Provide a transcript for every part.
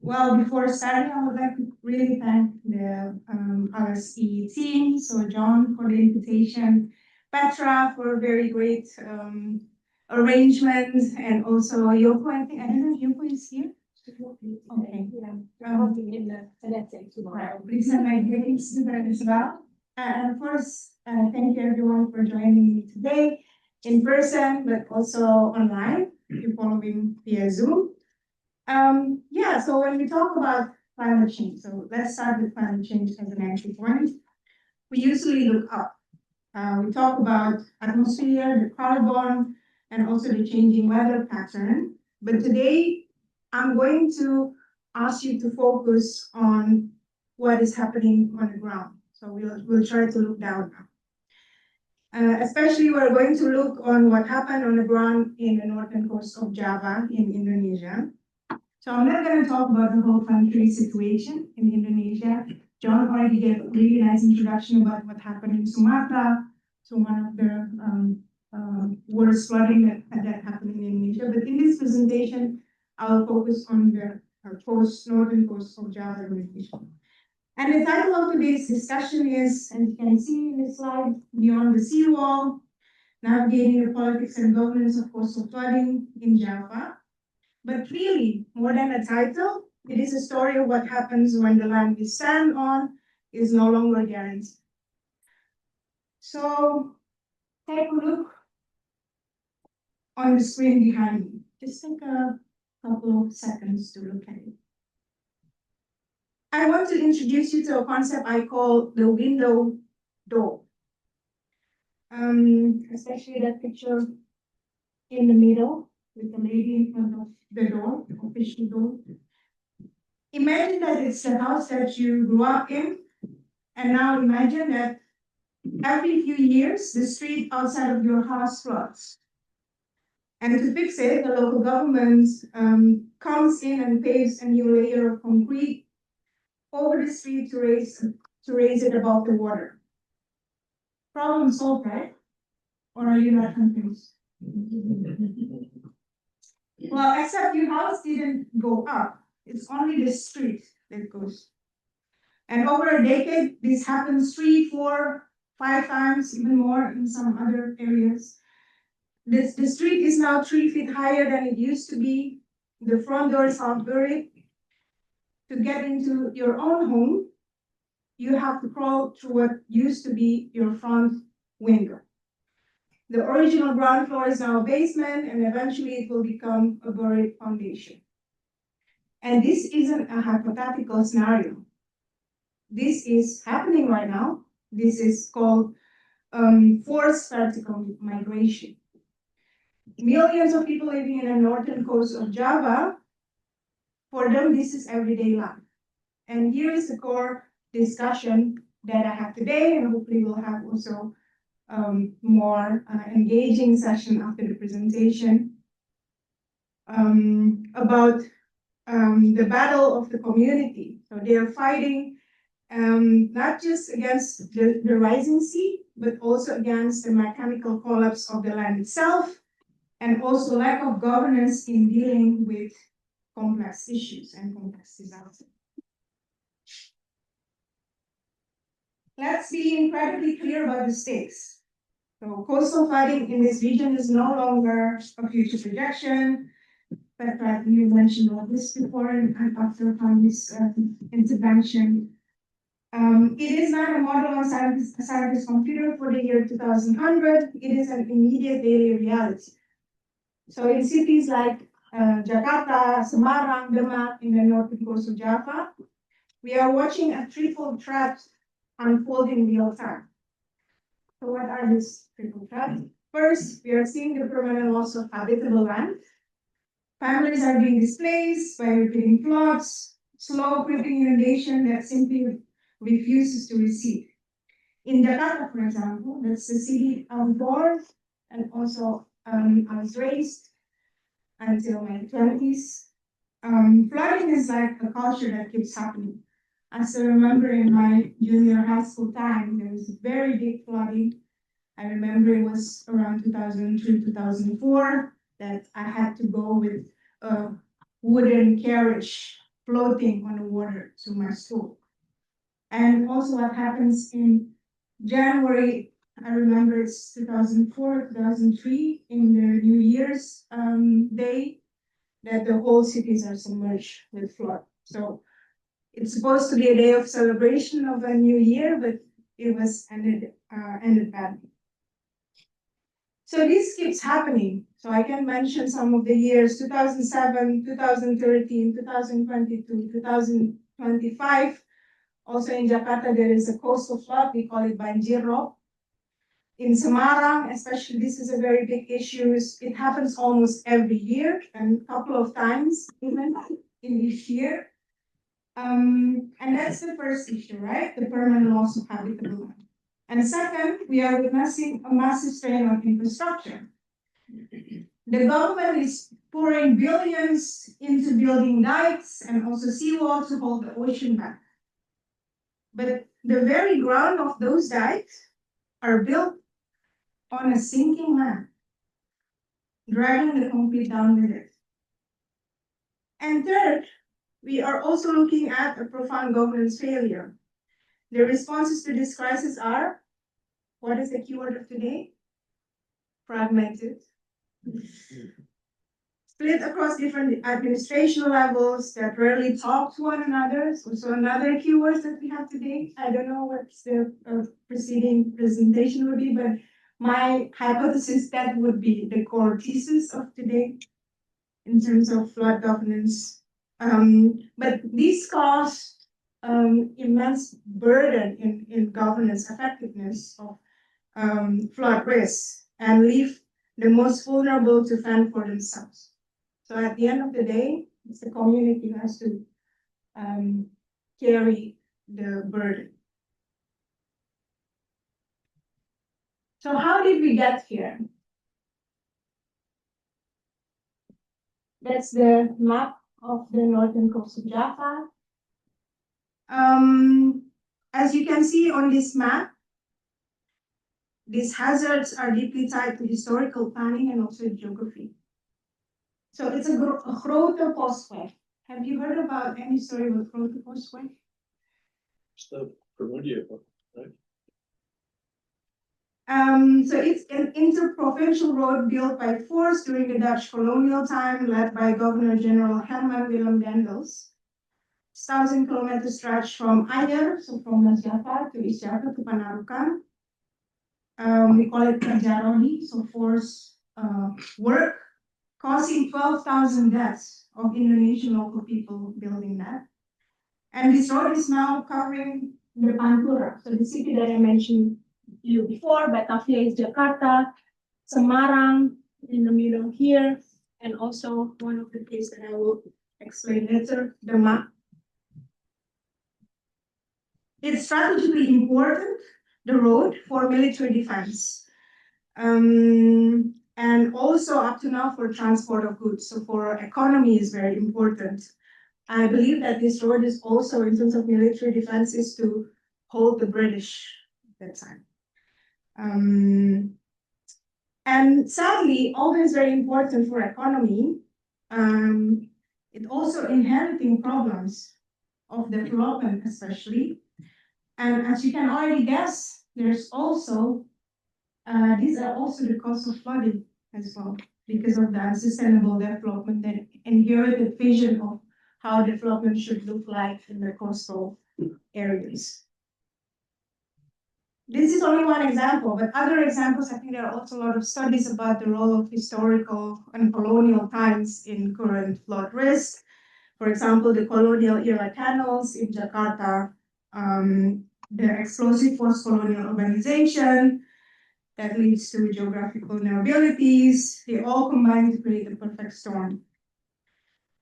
Well, before starting, I would like to really thank the RSE team, so John for the invitation, Petra for a very great arrangement, and also Yoko. I don't know if Yoko is here. Okay. I'll be in the phonetic tomorrow. Please send my greetings to her as well. And of course, thank you everyone for joining me today in person, but also online if you're following via Zoom. So when we talk about climate change, so let's start with climate change as an entry point. We usually look up. We talk about atmosphere, the carbon, and also the changing weather pattern. But today, I'm going to ask you to focus on what is happening on the ground. So we'll try to look down now. Especially, we're going to look on what happened on the ground in the northern coast of Java in Indonesia. So I'm not going to talk about the whole country situation in Indonesia. John already gave a really nice introduction about what happened in Sumatra, so one of the worst flooding that happened in Indonesia. But in this presentation, I'll focus on the northern coast of Java, Indonesia. And the title of today's discussion is, as you can see in the slide, Beyond the Seawall, Navigating the Politics and Governance of Coastal Flooding in Java. But really, more than a title, it is a story of what happens when the land we stand on is no longer guaranteed. So take a look on the screen behind me. Just take a couple of seconds to look at it. I want to introduce you to a concept I call the window door. Especially that picture in the middle with the lady in front of the door, the official door. Imagine that it's the house that you grew up in, and now imagine that every few years, the street outside of your house floods. And to fix it, the local government comes in and paves a new layer of concrete over the street to raise it above the water. Problem solved, right? Or are you not confused? Well, except your house didn't go up. It's only the street that goes. And over a decade, this happens 3, 4, 5 times, even more in some other areas. The street is now 3 feet higher than it used to be. The front door is half buried. To get into your own home, you have to crawl through what used to be your front window. The original ground floor is now a basement, and eventually it will become a buried foundation. And this isn't a hypothetical scenario. This is happening right now. This is called forced vertical migration. Millions of people living in the northern coast of Java, for them, this is everyday life. And here is the core discussion that I have today, and hopefully we'll have also more engaging session after the presentation about the battle of the community. So they are fighting not just against the rising sea, but also against the mechanical collapse of the land itself, and also lack of governance in dealing with complex issues and complex disasters. Let's be incredibly clear about the stakes. So coastal flooding in this region is no longer a future projection. But you mentioned all this before and after this intervention. It is not a model on scientist computer for the year 2100. It is an immediate daily reality. So in cities like Jakarta, Semarang, Demak, in the northern coast of Java, we are watching a triple threat unfold in real time. So what are these triple threats? First, we are seeing the permanent loss of habitable land. Families are being displaced by repeating floods, slow creeping inundation that simply refuses to recede. In Jakarta, for example, that's the city I was born and also I was raised until my 20s. Flooding is like a culture that keeps happening. I still remember in my junior high school time, there was very big flooding. I remember it was around 2003, 2004, that I had to go with a wooden carriage floating on the water to my school. And also what happens in January, I remember it's 2004, 2003, in the New Year's day, that the whole cities are submerged with flood. So it's supposed to be a day of celebration of a new year, but it was ended badly. So this keeps happening. So I can mention some of the years: 2007, 2013, 2022, 2025. Also in Jakarta, there is a coastal flood. We call it banjir. In Semarang, especially, this is a very big issue. It happens almost every year and a couple of times even in each year. And that's the first issue, right? The permanent loss of habitable land. And second, we are witnessing a massive strain on infrastructure. The government is pouring billions into building dikes and also seawalls to hold the ocean back. But the very ground of those dikes are built on a sinking land, dragging the concrete down with it. And third, we are also looking at a profound governance failure. The responses to this crisis are, what is the keyword of today? Fragmented. Split across different administration levels that rarely talk to one another. So another keyword that we have today. I don't know what the preceding presentation would be, but my hypothesis that would be the core thesis of today in terms of flood governance. But these cause immense burden in governance effectiveness of flood risk and leave the most vulnerable to fend for themselves. So at the end of the day, it's the community who has to carry the burden. So how did we get here? That's the map of the northern coast of Java. As you can see on this map, these hazards are deeply tied to historical planning and also geography. So it's a grote postweg. Have you heard about any story about grote postweg? It's the Bermudia, right? So it's an interprovincial road built by force during the Dutch colonial time, led by Governor General Herman Willem Dendels. 1,000-kilometer stretch from Ayer, so from West Java to East Java to Panarukan. We call it Kajaroni, so force work, causing 12,000 deaths of Indonesian local people building that. And this road is now covering the Pantura, so the city that I mentioned you before. Batavia is Jakarta, Semarang in the middle here, and also one of the places that I will explain later, Demak. It's strategically important, the road, for military defense. And also up to now for transport of goods. So for our economy is very important. I believe that this road is also, in terms of military defense, is to hold the British at that time. And sadly, always very important for economy, it also inheriting problems of development, especially. And as you can already guess, there's also, these are also the cause of flooding as well, because of the unsustainable development and inherited vision of how development should look like in the coastal areas. This is only one example, but other examples, I think there are also a lot of studies about the role of historical and colonial times in current flood risk. For example, the colonial era canals in Jakarta, the explosive post-colonial urbanization that leads to geographical vulnerabilities. They all combine to create a perfect storm.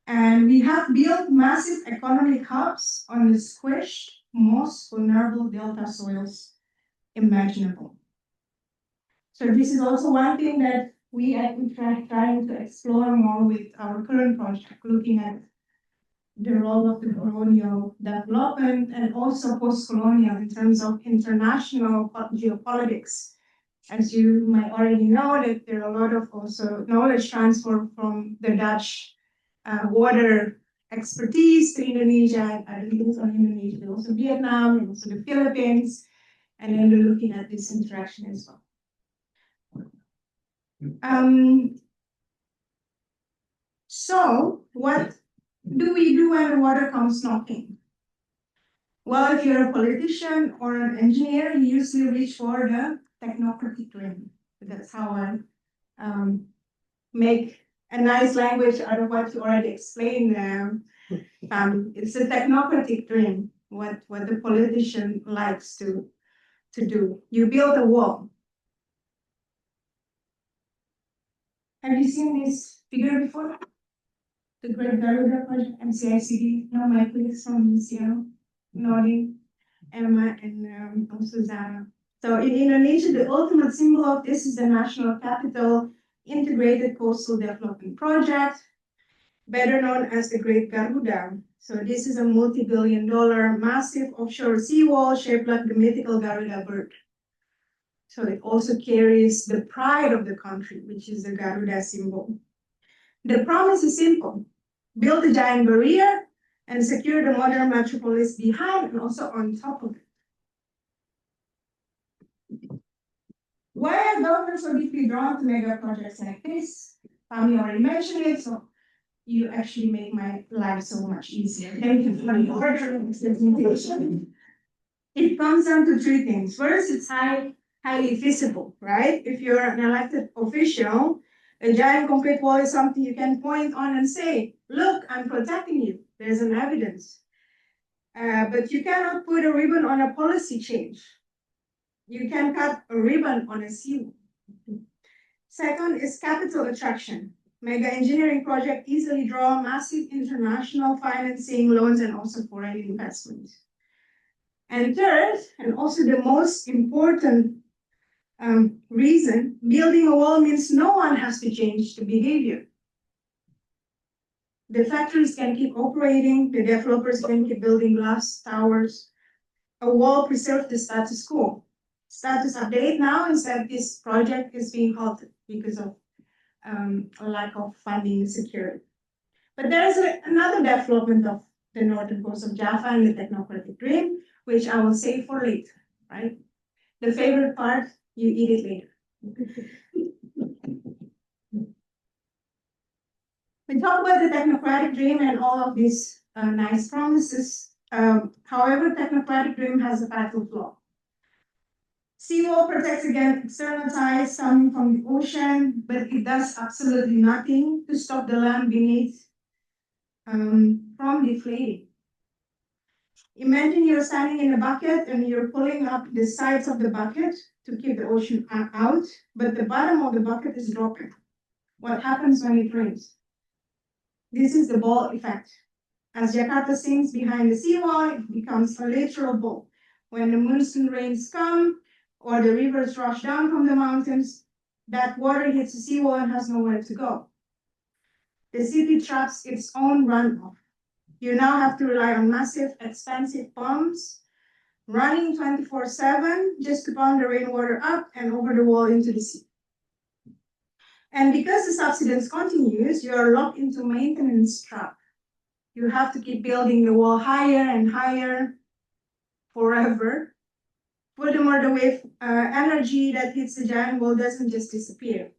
And we have built massive economic hubs on the squished, most vulnerable delta soils imaginable. So this is also one thing that we at Utrecht trying to explore more with our current project, looking at the role of the colonial development and also post-colonial in terms of international geopolitics. As you might already know, that there are a lot of also knowledge transfer from the Dutch water expertise to Indonesia, I don't think on Indonesia, but also Vietnam, and also the Philippines, and then we're looking at this interaction as well. So what do we do when the water comes knocking? Well, if you're a politician or an engineer, you usually reach for the technocratic dream. That's how I make a nice language out of what you already explained there. It's a technocratic dream, what the politician likes to do. You build a wall. Have you seen this figure before? The Great Garuda Project, MCICD. No, my colleagues from UCL, nodding, Emma, and also Zara. So in Indonesia, the ultimate symbol of this is the National Capital Integrated Coastal Development Project, better known as the Great Garuda. So this is a multi-billion-dollar massive offshore seawall shaped like the mythical Garuda bird. So it also carries the pride of the country, which is the Garuda symbol. The promise is simple: build a giant barrier and secure the modern metropolis behind and also on top of it. Why are governments so deeply drawn to mega projects like this? Fami already mentioned it, so you actually make my life so much easier. Thank you for the order of this presentation. It comes down to three things. First, it's highly visible, right? If you're an elected official, a giant concrete wall is something you can point on and say, look, I'm protecting you. There's an evidence. But you cannot put a ribbon on a policy change. You can cut a ribbon on a seawall. Second is capital attraction. Mega engineering projects easily draw massive international financing, loans, and also foreign investment. And third, and also the most important reason, building a wall means no one has to change the behavior. The factories can keep operating, the developers can keep building glass towers. A wall preserves the status quo. Status update now is that this project is being halted because of a lack of funding security. But there is another development of the northern coast of Java and the technocratic dream, which I will save for later, right? The favorite part, you eat it later. We talk about the technocratic dream and all of these nice promises. However, technocratic dream has a fatal flaw. Seawall protects against external tides coming from the ocean, but it does absolutely nothing to stop the land beneath from deflating. Imagine you're standing in a bucket and you're pulling up the sides of the bucket to keep the ocean out, but the bottom of the bucket is dropping. What happens when it rains? This is the ball effect. As Jakarta sinks behind the seawall, it becomes a literal ball. When the monsoon rains come, or the rivers rush down from the mountains, that water hits the seawall and has nowhere to go. The city traps its own runoff. You now have to rely on massive, expensive pumps, running 24/7 just to pump the rainwater up and over the wall into the sea. And because the subsidence continues, you are locked into maintenance trap. You have to keep building the wall higher and higher forever. Furthermore, the wave energy that hits the giant wall doesn't just disappear.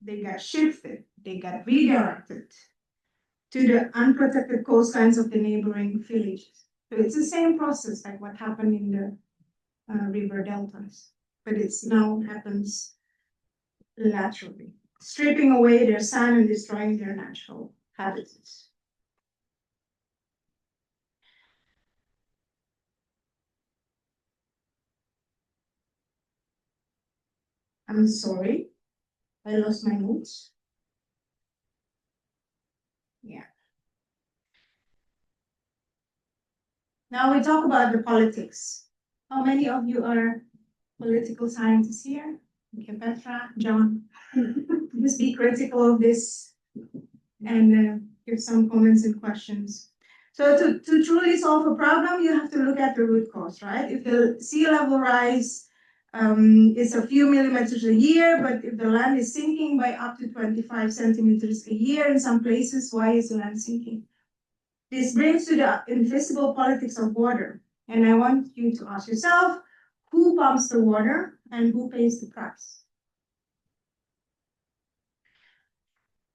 They got shifted, they got redirected to the unprotected coastlines of the neighboring villages. So it's the same process like what happened in the river deltas, but it's now happens laterally, stripping away their sand and destroying their natural habitats. I'm sorry, I lost my notes. Yeah. Now we talk about the politics. How many of you are political scientists here? Okay, Petra, John. Just be critical of this and give some comments and questions. So to truly solve a problem, you have to look at the root cause, right? If the sea level rise is a few millimeters a year, but if the land is sinking by up to 25 centimeters a year in some places, why is the land sinking? This brings to the invisible politics of water. And I want you to ask yourself, who pumps the water and who pays the price?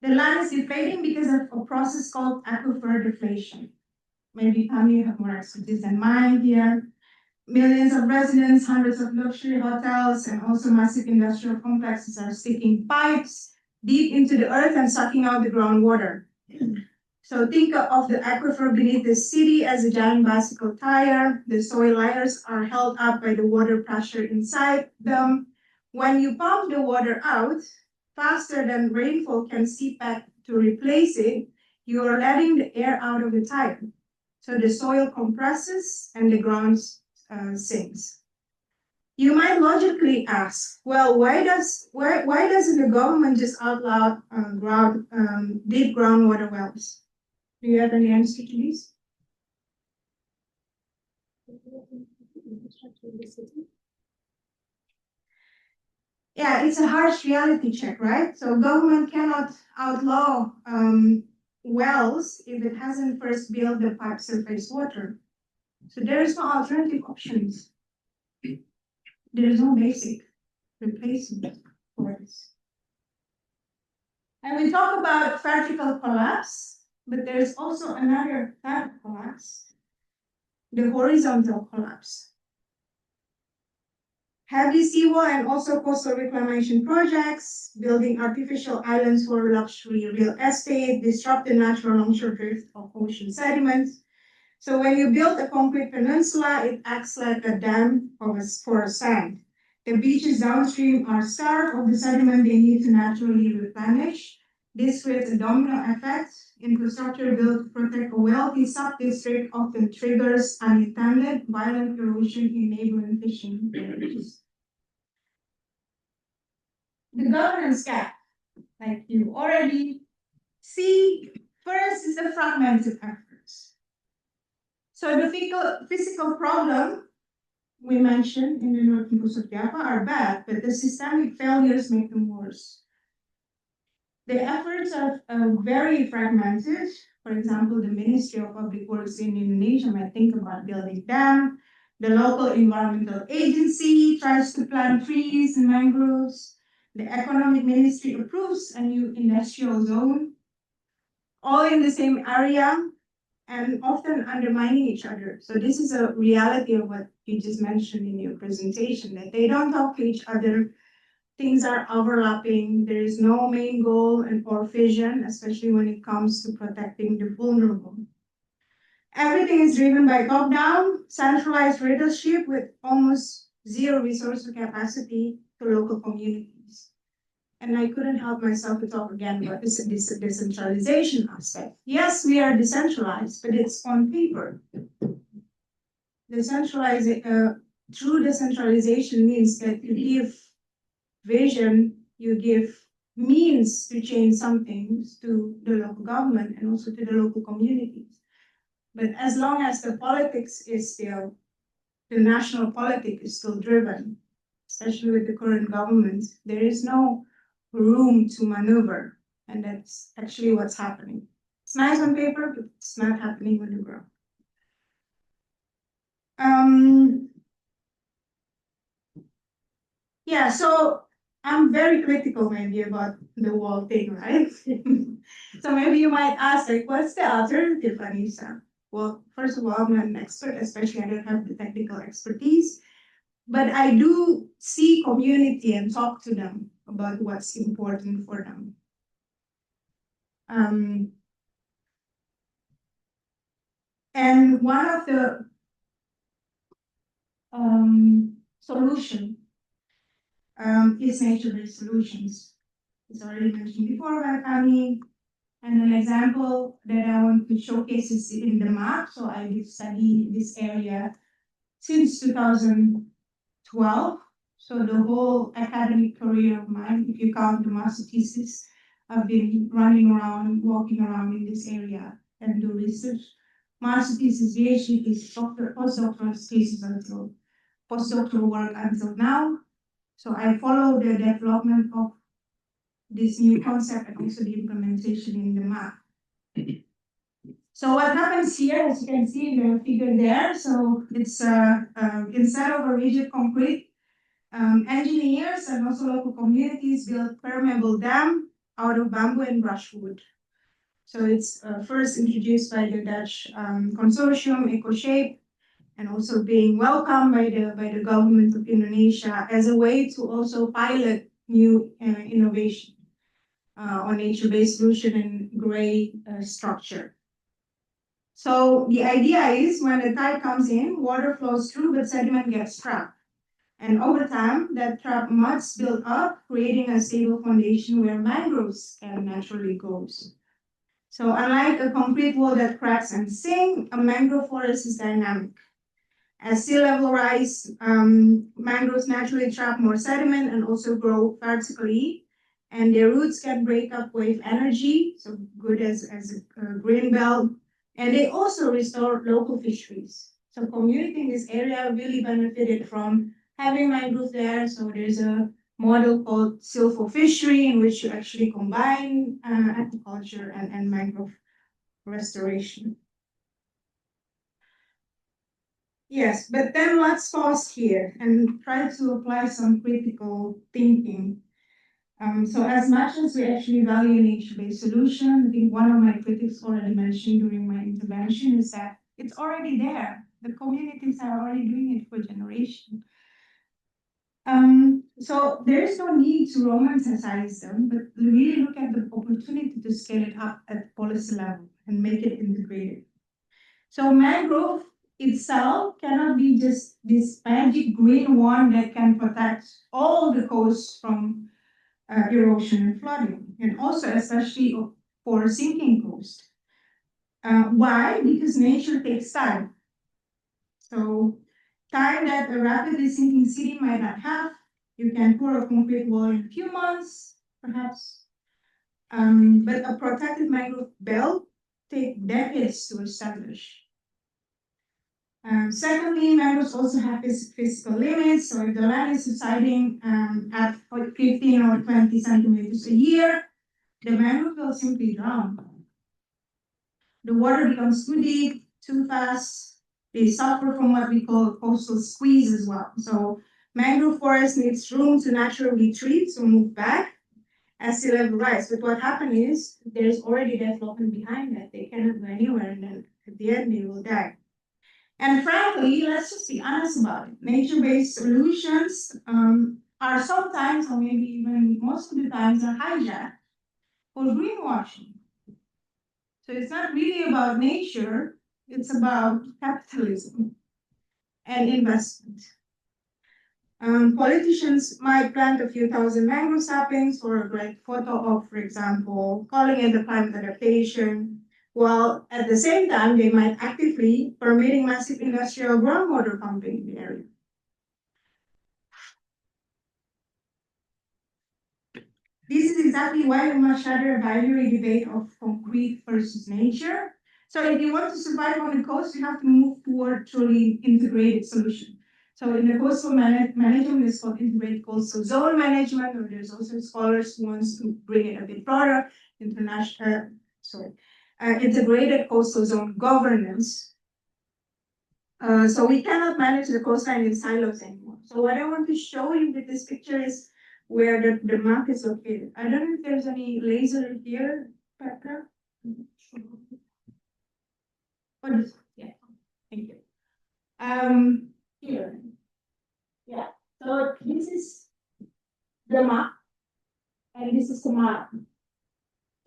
The land is depleting because of a process called aquifer deflation. Maybe you have more expertise than mine here. Millions of residents, hundreds of luxury hotels, and also massive industrial complexes are sticking pipes deep into the earth and sucking out the groundwater. So think of the aquifer beneath the city as a giant bicycle tire. The soil layers are held up by the water pressure inside them. When you pump the water out faster than rainfall can seep back to replace it, you are letting the air out of the tire. So the soil compresses and the ground sinks. You might logically ask, well, why doesn't the government just outlaw deep groundwater wells? Do you have any answer to this? Yeah, it's a harsh reality check, right? So government cannot outlaw wells if it hasn't first built the pipe surface water. So there is no alternative options. There is no basic replacement for this. And we talk about vertical collapse, but there is also another type of collapse, the horizontal collapse. Heavy seawall and also coastal reclamation projects, building artificial islands for luxury real estate, disrupt the natural longshore drift of ocean sediments. So when you build a concrete peninsula, it acts like a dam for sand. The beaches downstream are starved of the sediment they need to naturally replenish. This creates a domino effect. Infrastructure built to protect a wealthy sub-district often triggers unintended violent erosion in neighboring fishing villages. The governance gap, like you already see, first is the fragmented efforts. So the physical problem we mentioned in the northern coast of Java are bad, but the systemic failures make them worse. The efforts are very fragmented. For example, the Ministry of Public Works in Indonesia might think about building dam. The local environmental agency tries to plant trees and mangroves. The economic ministry approves a new industrial zone, all in the same area and often undermining each other. So this is a reality of what you just mentioned in your presentation, that they don't talk to each other. Things are overlapping. There is no main goal or vision, especially when it comes to protecting the vulnerable. Everything is driven by top-down, centralized leadership with almost zero resource capacity to local communities. And I couldn't help myself to talk again about this decentralization aspect. Yes, we are decentralized, but it's on paper. True decentralization means that you give vision, you give means to change some things to the local government and also to the local communities. But as long as the politics is still, the national politics is still driven, especially with the current government, there is no room to maneuver. And that's actually what's happening. It's nice on paper, but it's not happening on the ground. Yeah, so I'm very critical maybe about the wall thing, right? So maybe you might ask, like, what's the alternative, Annisa? Well, first of all, I'm not an expert, especially I don't have the technical expertise, but I do see community and talk to them about what's important for them. And one of the solution is nature-based solutions. It's already mentioned before by Kami. And an example that I want to showcase is in Demak. So I did study this area since 2012. So the whole academic career of mine, if you count the master thesis, I've been running around, walking around in this area and do research. Master thesis, PhD thesis, postdoctoral thesis until postdoctoral work until now. So I follow the development of this new concept and also the implementation in the map. So what happens here, as you can see in the figure there, so it's instead of a rigid concrete, engineers and also local communities built permeable dam out of bamboo and brushwood. So it's first introduced by the Dutch consortium EcoShape, and also being welcomed by the government of Indonesia as a way to also pilot new innovation on nature-based solution and gray structure. So the idea is when the tide comes in, water flows through, but sediment gets trapped. And over time, that trapped muds build up, creating a stable foundation where mangroves can naturally grow. So unlike a concrete wall that cracks and sinks, a mangrove forest is dynamic. As sea level rise, mangroves naturally trap more sediment and also grow vertically, and their roots can break up wave energy, so good as a green belt, and they also restore local fisheries. So community in this area really benefited from having mangrove there. So there's a model called silpho fishery in which you actually combine agriculture and mangrove restoration. Yes, but then let's pause here and try to apply some critical thinking. So as much as we actually value nature-based solution, I think one of my critics already mentioned during my intervention is that it's already there. The communities are already doing it for generations. So there is no need to romanticize them, but really look at the opportunity to scale it up at policy level and make it integrated. So mangrove itself cannot be just this magic green one that can protect all the coasts from erosion and flooding, and also especially for sinking coast. Why? Because nature takes time. So time that a rapidly sinking city might not have. You can pour a concrete wall in a few months, perhaps. But a protected mangrove belt takes decades to establish. Secondly, mangroves also have physical limits. So if the land is subsiding at 15 or 20 centimeters a year, the mangrove will simply drown. The water becomes too deep, too fast. They suffer from what we call coastal squeeze as well. So mangrove forest needs room to naturally retreat, so move back as sea level rise. But what happens is there's already development behind that. They cannot go anywhere, and then at the end they will die. And frankly, let's just be honest about it. Nature-based solutions are sometimes, or maybe even most of the times, are hijacked for greenwashing. So it's not really about nature, it's about capitalism and investment. Politicians might plant a few thousand mangrove saplings for a great photo op, for example, calling it a climate adaptation, while at the same time they might actively permitting massive industrial groundwater pumping in the area. This is exactly why we must shatter a binary debate of concrete versus nature. So if you want to survive on the coast, you have to move toward truly integrated solution. So in the coastal management, it's called integrated coastal zone management, or there's also scholars who wants to bring it a bit broader, integrated coastal zone governance. So we cannot manage the coastline in silos anymore. So what I want to show you with this picture is where the map is located. I don't know if there's any laser here, Petra. Yeah, thank you. Here. Yeah, so this is the map, and this is the map.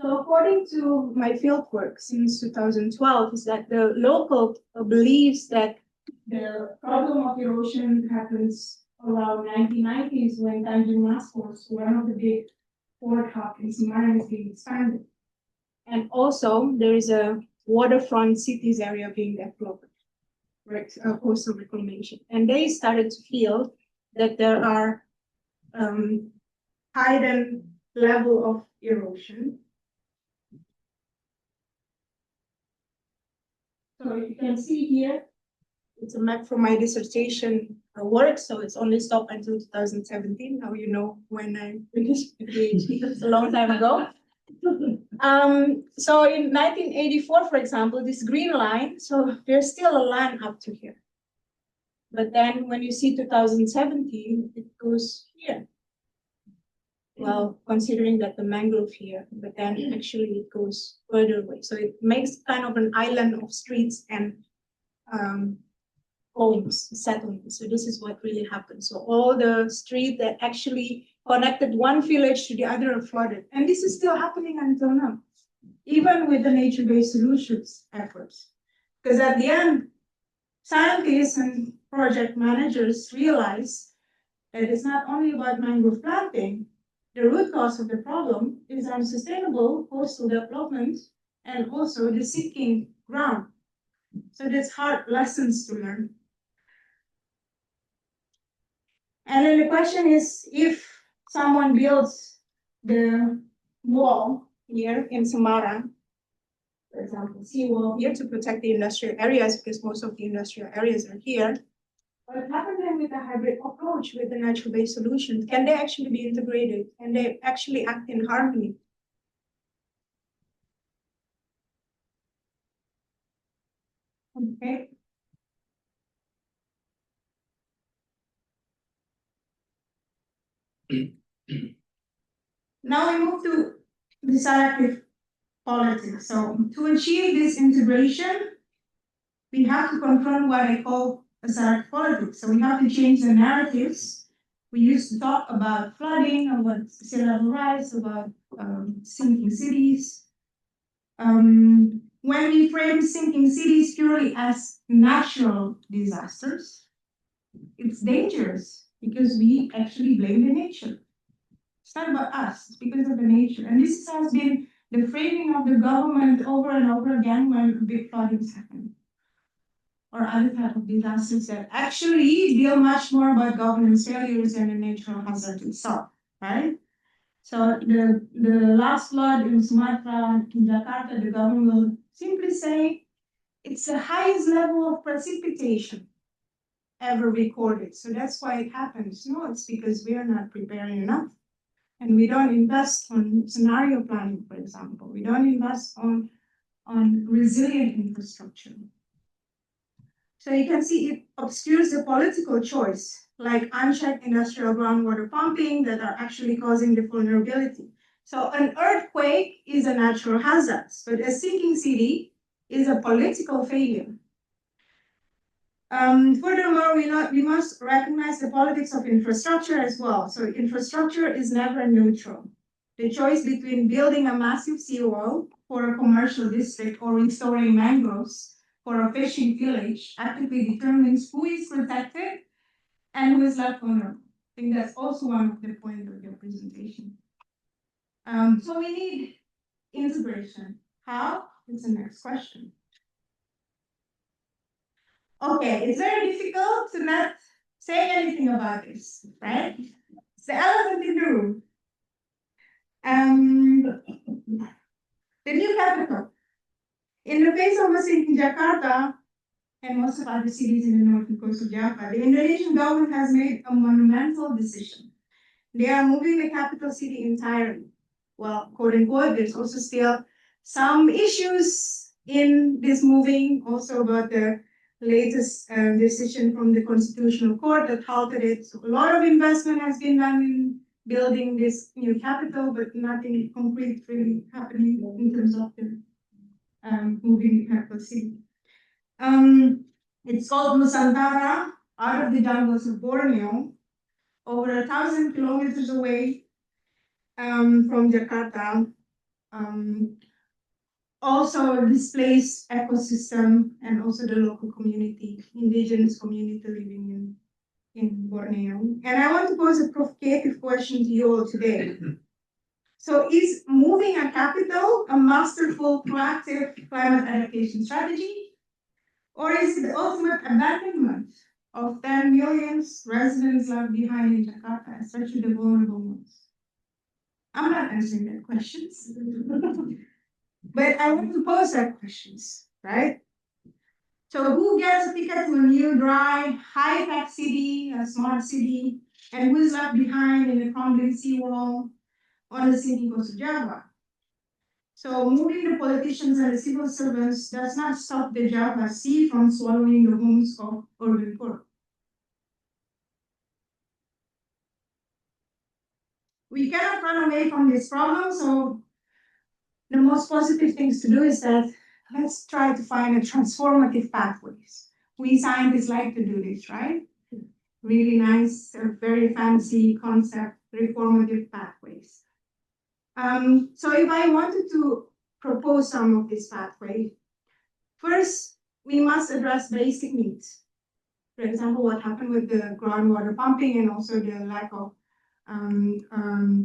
So according to my fieldwork since 2012, is that the local believes that the problem of erosion happens around 1990s when Tanjung Mas Force, one of the big port hub in Semarang, is being expanded. And also there is a waterfront cities area being developed, right, coastal reclamation. And they started to feel that there are heightened level of erosion. So if you can see here, it's a map from my dissertation work, so it's only stopped until 2017. Now you know when I finished the PhD, it's a long time ago. So in 1984, for example, this green line, so there's still a line up to here. But then when you see 2017, it goes here. Well, considering that the mangrove here, but then actually it goes further away. So it makes kind of an island of streets and homes, settlements. So this is what really happened. So all the streets that actually connected one village to the other are flooded. And this is still happening until now, even with the nature-based solutions efforts. Because at the end, scientists and project managers realize that it's not only about mangrove planting. The root cause of the problem is unsustainable coastal development and also the sinking ground. So there's hard lessons to learn. And then the question is, if someone builds the wall here in Semarang, for example, seawall here to protect the industrial areas, because most of the industrial areas are here, what happens then with a hybrid approach with the natural-based solutions? Can they actually be integrated? Can they actually act in harmony? Okay. Now we move to the selective politics. So to achieve this integration, we have to confront what I call a selective politics. So we have to change the narratives. We used to talk about flooding, about sea level rise, about sinking cities. When we frame sinking cities purely as natural disasters, it's dangerous because we actually blame the nature. It's not about us, it's because of the nature. And this has been the framing of the government over and over again when big floodings happen. Or other type of disasters that actually deal much more about governance failures than the natural hazard itself, right? So the last flood in Sumatra, in Jakarta, the government will simply say it's the highest level of precipitation ever recorded. So that's why it happens. No, it's because we are not preparing enough. And we don't invest on scenario planning, for example. We don't invest on resilient infrastructure. So you can see it obscures the political choice, like unchecked industrial groundwater pumping that are actually causing the vulnerability. So an earthquake is a natural hazard, but a sinking city is a political failure. Furthermore, we must recognize the politics of infrastructure as well. So infrastructure is never neutral. The choice between building a massive seawall for a commercial district or restoring mangroves for a fishing village actively determines who is protected and who is left vulnerable. I think that's also one of the points of your presentation. So we need integration. How? It's the next question. Okay, it's very difficult to not say anything about this, right? It's the elephant in the room. The new capital. In the face of a sinking Jakarta and most of other cities in the northern coast of Java, the Indonesian government has made a monumental decision. They are moving the capital city entirely. Well, quote unquote, there's also still some issues in this moving, also about the latest decision from the Constitutional Court that halted it. So a lot of investment has been done in building this new capital, but nothing concrete really happening in terms of the moving the capital city. It's called Nusantara, out of the jungles of Borneo, over 1,000 kilometers away from Jakarta. Also displaced ecosystem and also the local community, indigenous community living in Borneo. And I want to pose a provocative question to you all today. So is moving a capital a masterful, proactive climate adaptation strategy? Or is it the ultimate abandonment of 10 million residents left behind in Jakarta, especially the vulnerable ones? I'm not answering that questions. But I want to pose that questions, right? So who gets a ticket to a new, dry, high-tech city, a smart city, and who's left behind in the crumbling seawall on the sinking coast of Java? So moving the politicians and the civil servants does not stop the Java Sea from swallowing the homes of urban poor. We cannot run away from this problem, so the most positive things to do is that let's try to find a transformative pathways. We scientists like to do this, right? Really nice, very fancy concept, reformative pathways. So if I wanted to propose some of these pathways, first, we must address basic needs. For example, what happened with the groundwater pumping and also the lack of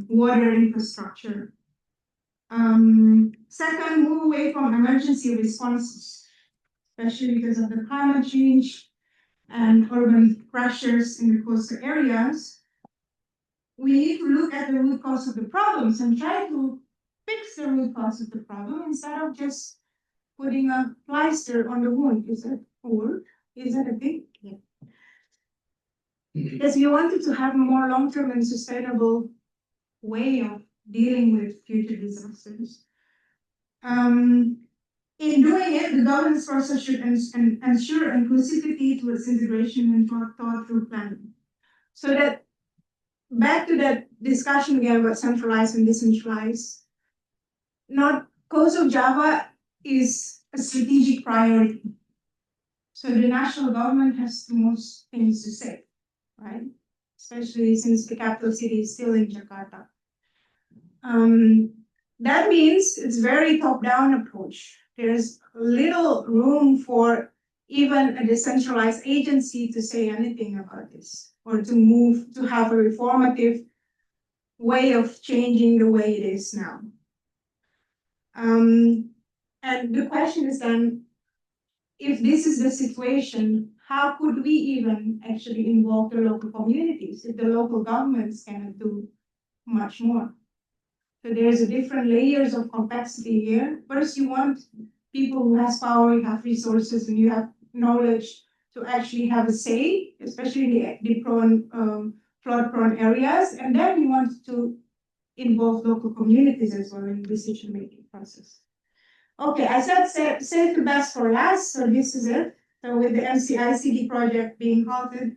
water infrastructure. Second, move away from emergency responses, especially because of the climate change and urban pressures in the coastal areas. We need to look at the root cause of the problems and try to fix the root cause of the problem instead of just putting a plaster on the wound. Is that a word? Is that a thing? Yeah. Because we wanted to have a more long-term and sustainable way of dealing with future disasters. In doing it, the governance process should ensure inclusivity towards integration and thought through planning. So that, back to that discussion again about centralized and decentralized, not Coast of Java is a strategic priority. So the national government has the most things to say, right? Especially since the capital city is still in Jakarta. That means it's very top-down approach. There's little room for even a decentralized agency to say anything about this or to move to have a reformative way of changing the way it is now. And the question is then, if this is the situation, how could we even actually involve the local communities if the local governments cannot do much more? So there's a different layers of complexity here. First, you want people who has power, you have resources, and you have knowledge to actually have a say, especially in the flood-prone areas. And then you want to involve local communities as well in the decision-making process. Okay, I said save the best for last, so this is it. So with the MCICD project being halted,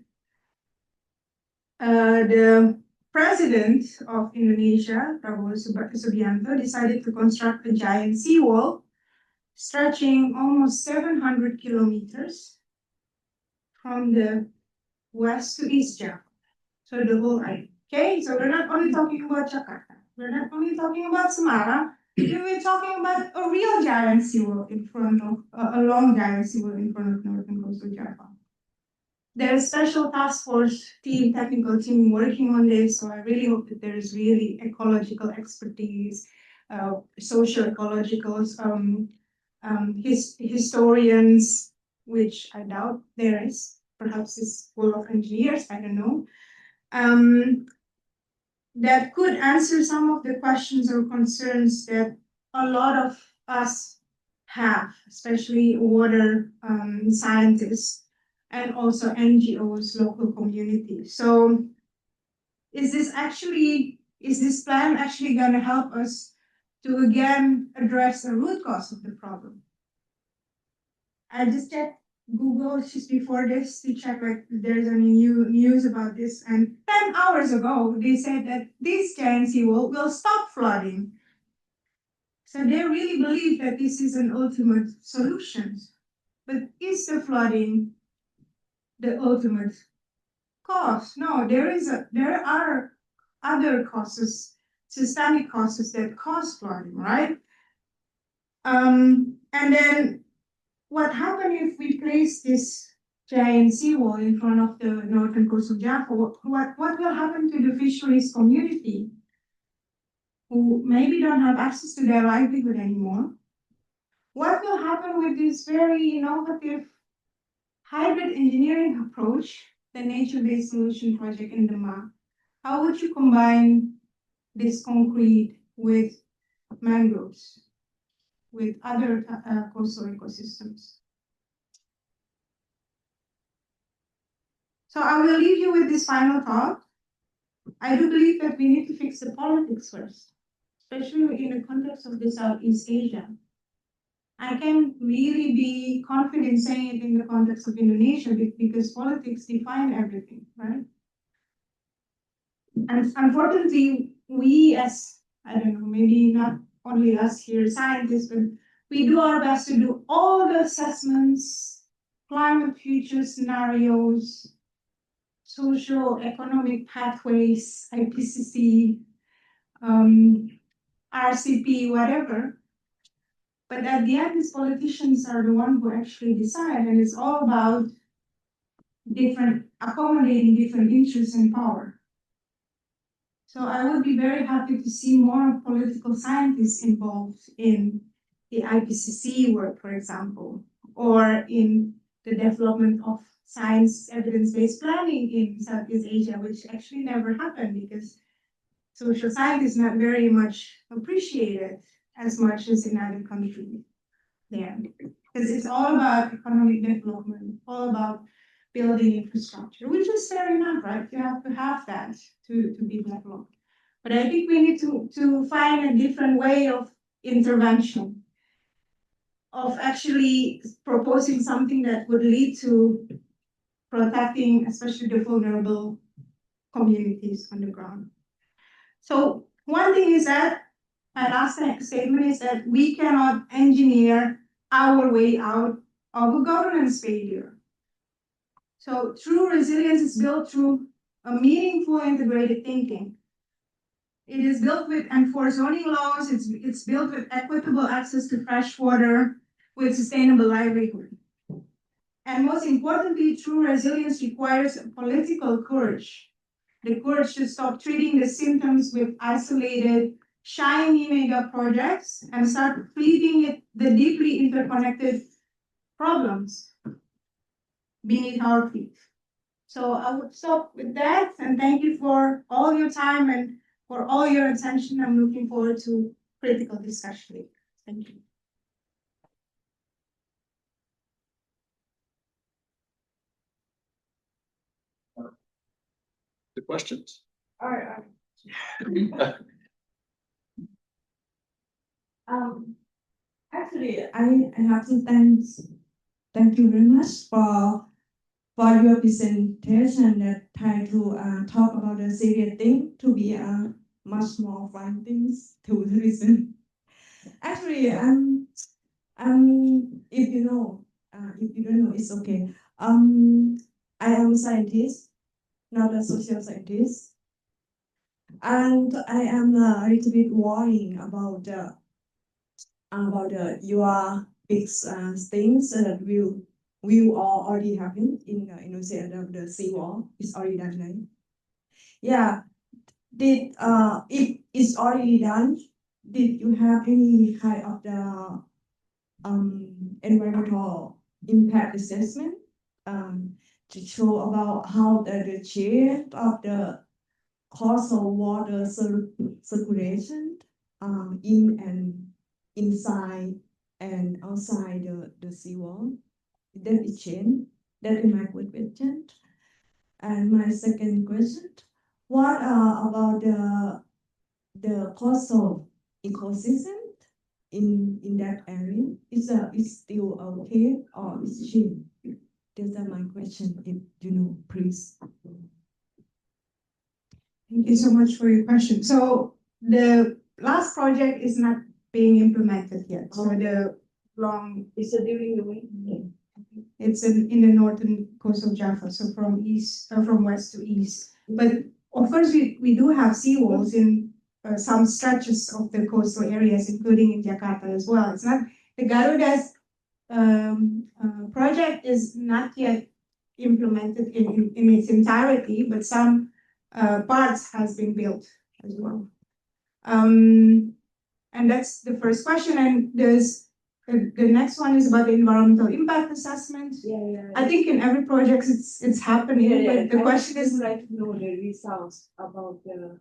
the President of Indonesia, Prabowo Subianto, decided to construct a giant seawall stretching almost 700 kilometers from the west to east Java. So the whole island. Okay, so we're not only talking about Jakarta, we're not only talking about Semarang, we're talking about a real giant seawall in front of, a long giant seawall in front of northern coastal Java. There's a special task force team, technical team working on this, so I really hope that there is really ecological expertise, social ecological historians, which I doubt there is. Perhaps it's full of engineers, I don't know. That could answer some of the questions or concerns that a lot of us have, especially water scientists and also NGOs, local communities. So is this plan actually going to help us to again address the root cause of the problem? I just checked Google just before this to check like if there's any new news about this, and 10 hours ago they said that this giant seawall will stop flooding. So they really believe that this is an ultimate solution. But is the flooding the ultimate cause? No, there are other causes, systemic causes that cause flooding, right? And then what happens if we place this giant seawall in front of the northern coast of Java? What will happen to the fisheries community who maybe don't have access to their livelihood anymore? What will happen with this very innovative hybrid engineering approach, the nature-based solution project in Demak? How would you combine this concrete with mangroves, with other coastal ecosystems? So I will leave you with this final thought. I do believe that we need to fix the politics first. especially in the context of the Southeast Asia. I can really be confident saying it in the context of Indonesia because politics define everything, right? And unfortunately, we as, I don't know, maybe not only us here, scientists, but we do our best to do all the assessments, climate future scenarios, social economic pathways, IPCC, RCP, whatever. But at the end, these politicians are the ones who actually decide, and it's all about accommodating different interests and power. So I would be very happy to see more political scientists involved in the IPCC work, for example, or in the development of science evidence-based planning in Southeast Asia, which actually never happened because social science is not very much appreciated as much as in other countries there. Because it's all about economic development, all about building infrastructure, which is fair enough, right? You have to have that to be developed. But I think we need to find a different way of intervention, of actually proposing something that would lead to protecting, especially the vulnerable communities on the ground. So one thing is that, my last statement is that we cannot engineer our way out of a governance failure. So true resilience is built through a meaningful integrated thinking. It is built with enforced zoning laws, it's built with equitable access to fresh water, with sustainable livelihood. And most importantly, true resilience requires political courage. The courage to stop treating the symptoms with isolated, shiny mega projects and start treating the deeply interconnected problems beneath our feet. So I would stop with that and thank you for all your time and for all your attention. I'm looking forward to critical discussion. Thank you. The questions? All right. Actually, I have to thank you very much for your presentation that try to talk about the serious thing to be much more fun things to listen. Actually, if you know, if you don't know, it's okay. I am a scientist, not a social scientist, and I am a little bit worrying about your big things that will already happen in Indonesia. The seawall is already done, right? Yeah. Did if it's already done, did you have any kind of the environmental impact assessment to show about how the change of the coastal water circulation in and inside and outside the seawall? That is change. That is my question. And my second question: what about the coastal ecosystem in that area? Is still okay or is changed? Those are my question. If you know, please. Thank you so much for your question. So the last project is not being implemented yet. So the long Is it during the week? it's in the northern coast of Java, so from west to east. But of course, we do have seawalls in some stretches of the coastal areas, including in Jakarta as well. It's not the Garuda's project is not yet implemented in its entirety, but some parts has been built as well. And that's the first question. And there's the next one is about the environmental impact assessment. Yeah. I think in every project it's happening, but the question is like to know the results about the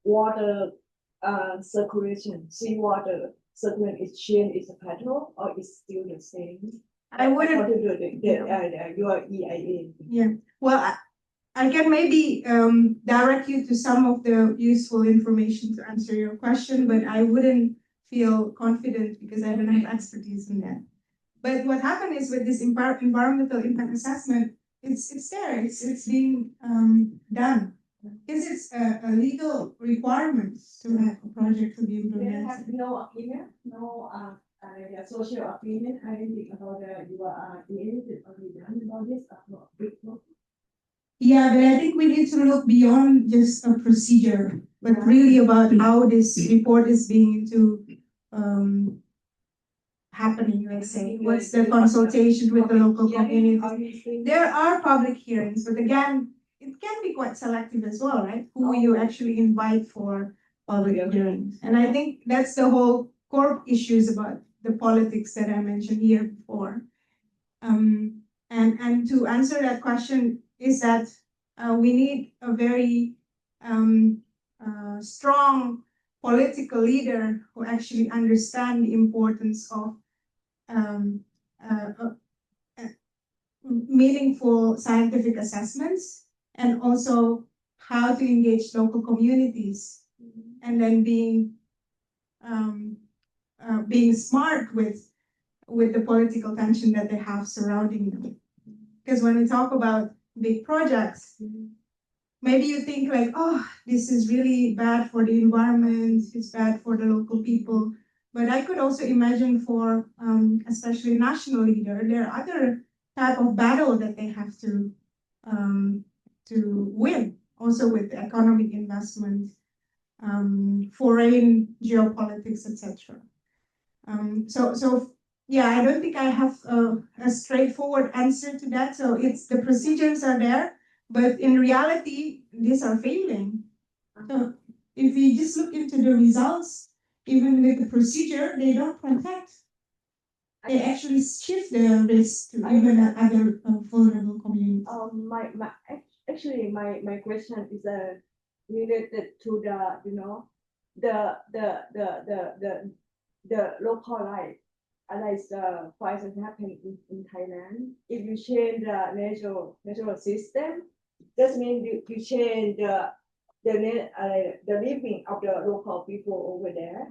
water circulation, seawater circulation is changed, is a pattern or is still the same? I wouldn't. Your EIA. Yeah. Well, I can maybe direct you to some of the useful information to answer your question, but I wouldn't feel confident because I don't have expertise in that. But what happened is with this environmental impact assessment, it's there, it's being done. Because it's a legal requirement to have a project to be They implemented. have no opinion, no social opinion, anything about you are created or you done about this about big book. Yeah, but I think we need to look beyond just a procedure, but Yeah. really about how this report is being into happening, let's say. What's the consultation with the local community? There are public hearings, but again, it can be quite selective as well, right? Who you actually invite for public hearings. And I think that's the whole core issues about the politics that I mentioned here before. And to answer that question is that we need a very strong political leader who actually understand the importance of um, uh, uh, uh, meaningful scientific assessments and also how to engage local communities and then being smart with the political tension that they have surrounding them. Because when we talk about big projects, maybe you think like, oh, this is really bad for the environment, it's bad for the local people. But I could also imagine for, especially national leader, there are other type of battle that they have to win, also with economic investment, foreign geopolitics, etc. So yeah, I don't think I have a straightforward answer to that. So it's the procedures are there, but in reality, these are failing. So if we just look into the results, even with the procedure, they don't protect. They actually shift the risk to even other vulnerable communities. Actually, my question is related to the the localized fires that happen in Thailand. If you change the natural system, that means you change the living of the local people over there.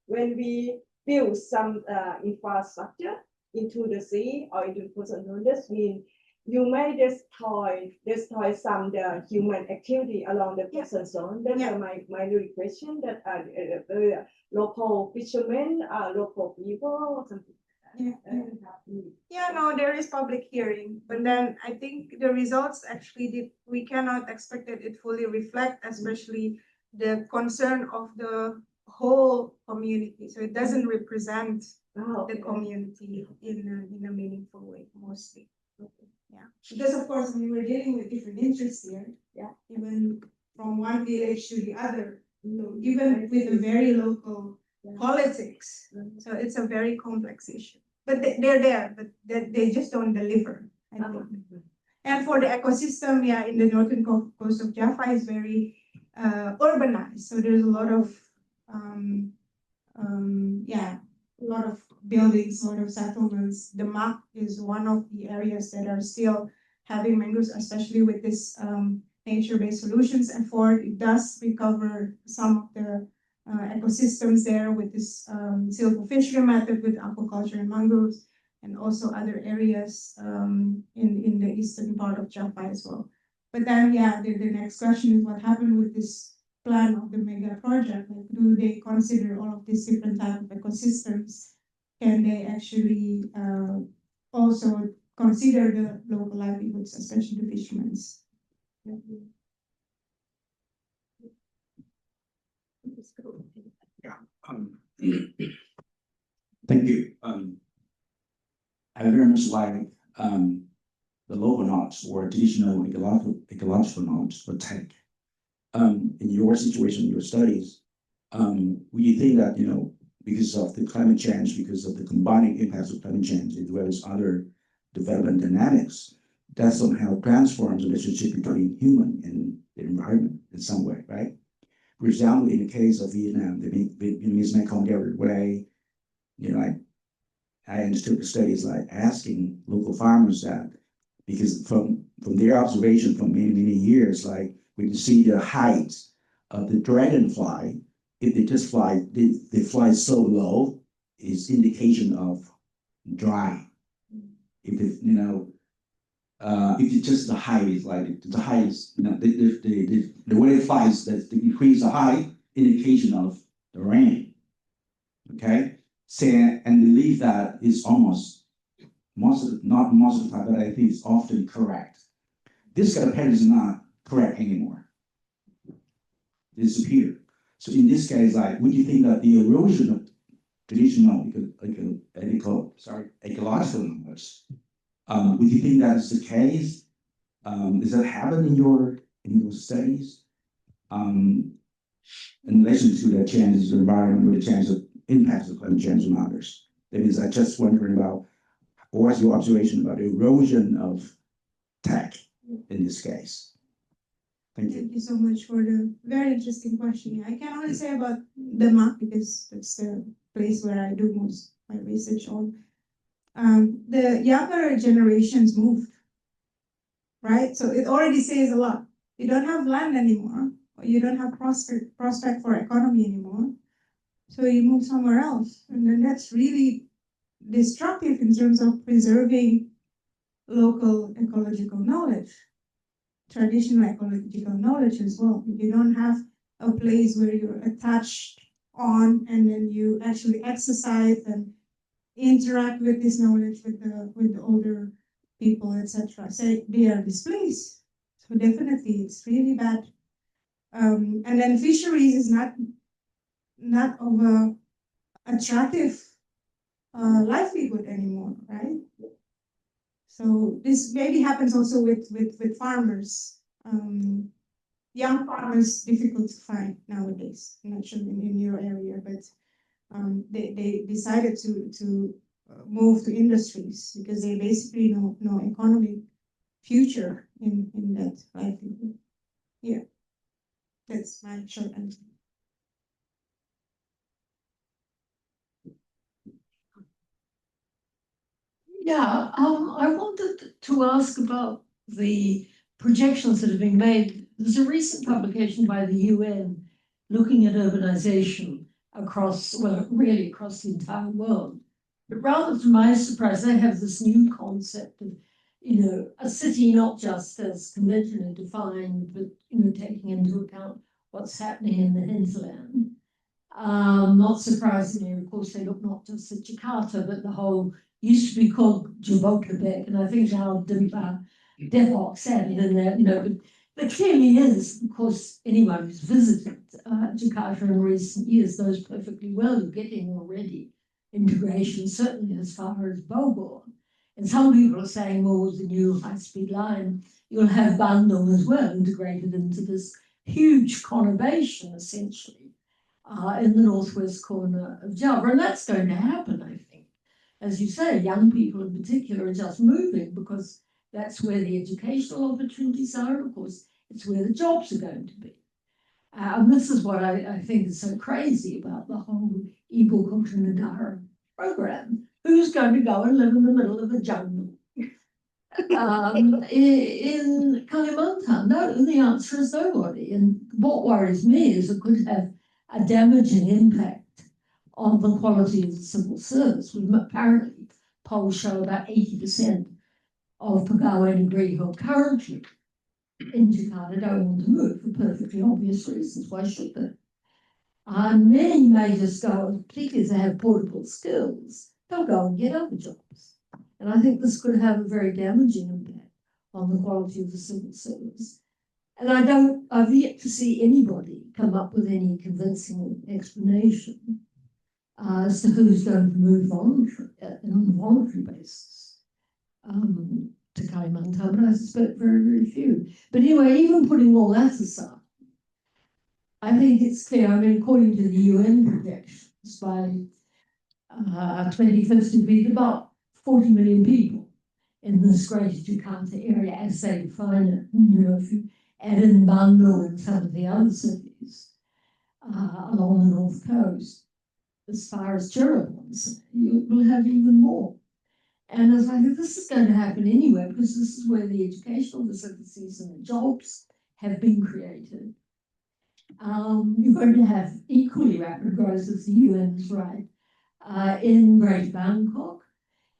When we build some infrastructure into the sea or into the coastal zone, that means you may destroy some the human activity along the coastal zone. That's my real question. That local fishermen, local people, something. No, there is public hearing, but then I think the results actually we cannot expect that it fully reflect, especially the concern of the whole community. So it doesn't represent the community in a meaningful way, mostly. Yeah, because of course we were dealing with different interests here. Yeah, even from one village to the other, even with a very local politics. So it's a very complex issue. But they're there, but they just don't deliver, I think. And for the ecosystem, in the northern coast of Java is very urbanized. So there's a lot of a lot of buildings, a lot of settlements. Demak is one of the areas that are still having mangroves, especially with this nature-based solutions effort. It does recover some of the ecosystems there with this silvopfishery method with aquaculture and mangroves, and also other areas in the eastern part of Java as well. But then, the next question is what happened with this plan of the mega project? Like, do they consider all of these different types of ecosystems? Can they actually also consider the local livelihoods, especially the fishermen? Thank you. I very much like the local knowledge or traditional ecological knowledge or tech. In your situation, your studies, we think that, because of the climate change, because of the combining impacts of climate change, as well as other development dynamics, that somehow transforms the relationship between human and the environment in some way, right? For example, in the case of Vietnam, the Vietnamese Mekong Delta, where I undertook the studies like asking local farmers that because from their observation from many years, like we can see the height of the dragonfly. If they just fly, they fly so low, is indication of dry. If it, if it's just the height is like the height is, the way it flies, that the increase the height, indication of the rain. Okay, so and believe that is almost not most of the time, but I think it's often correct. This kind of pattern is not correct anymore. Disappeared. So in this case, like, would you think that the erosion of traditional ecological knowledge, would you think that is the case? Does that happen in your studies? In relation to the changes of the environment or the change of impacts of climate change on others. That is, I just wondering about what's your observation about erosion of tech in this case? Thank you. Thank you so much for the very interesting question. I can only say about Demak because that's the place where I do most of my research on. The younger generations moved, right? So it already says a lot. You don't have land anymore, or you don't have prospect for economy anymore. So you move somewhere else. And then that's really destructive in terms of preserving local ecological knowledge, traditional ecological knowledge as well. If you don't have a place where you're attached on and then you actually exercise and interact with this knowledge with the older people, etc. So they are displaced. So definitely it's really bad. And then fisheries is not of a attractive livelihood anymore, right? So this maybe happens also with farmers. Young farmers difficult to find nowadays. I'm not sure in your area, but they decided to move to industries because they basically no economic future in that livelihood. Yeah, that's my short answer. Yeah, I wanted to ask about the projections that have been made. There's a recent publication by the UN looking at urbanization across, well, really across the entire world. But rather to my surprise, they have this new concept of, a city not just as conventionally defined, but, taking into account what's happening in the hinterland. Not surprisingly, of course, they look not just at Jakarta, but the whole used to be called Jabodetabek, and I think now Depok's added in there, but there clearly is, of course, anyone who's visited Jakarta in recent years knows perfectly well you're getting already integration, certainly as far as Bogor. And some people are saying, well, with the new high-speed line, you'll have Bandung as well integrated into this huge conurbation, essentially, in the northwest corner of Java. And that's going to happen, I think. As you say, young people in particular are just moving because that's where the educational opportunities are. Of course, it's where the jobs are going to be. And this is what I think is so crazy about the whole Ibu Kota Negara program. Who's going to go and live in the middle of a jungle in Kalimantan? No, the answer is nobody. And what worries me is it could have a damaging impact on the quality of the civil service. We've apparently polls show about 80% of Pegawai Negeri who are currently in Jakarta don't want to move for perfectly obvious reasons. Why should they? Many may just go, particularly if they have portable skills, they'll go and get other jobs. And I think this could have a very damaging impact on the quality of the civil service. And I've yet to see anybody come up with any convincing explanation as to who's going to move on a voluntary basis to Kalimantan, but I suspect very, very few. But anyway, even putting all that aside, I think it's clear, according to the UN projections, by 2050, there'll be about 40 million people in this greater Jakarta area as they define it. If you add in Bandung and some of the other cities along the north coast, as far as Cirebon, you will have even more. And as I think this is going to happen anywhere, because this is where the educational facilities and the jobs have been created. You're going to have equally rapid growth, as the UN is right, in Greater Bangkok,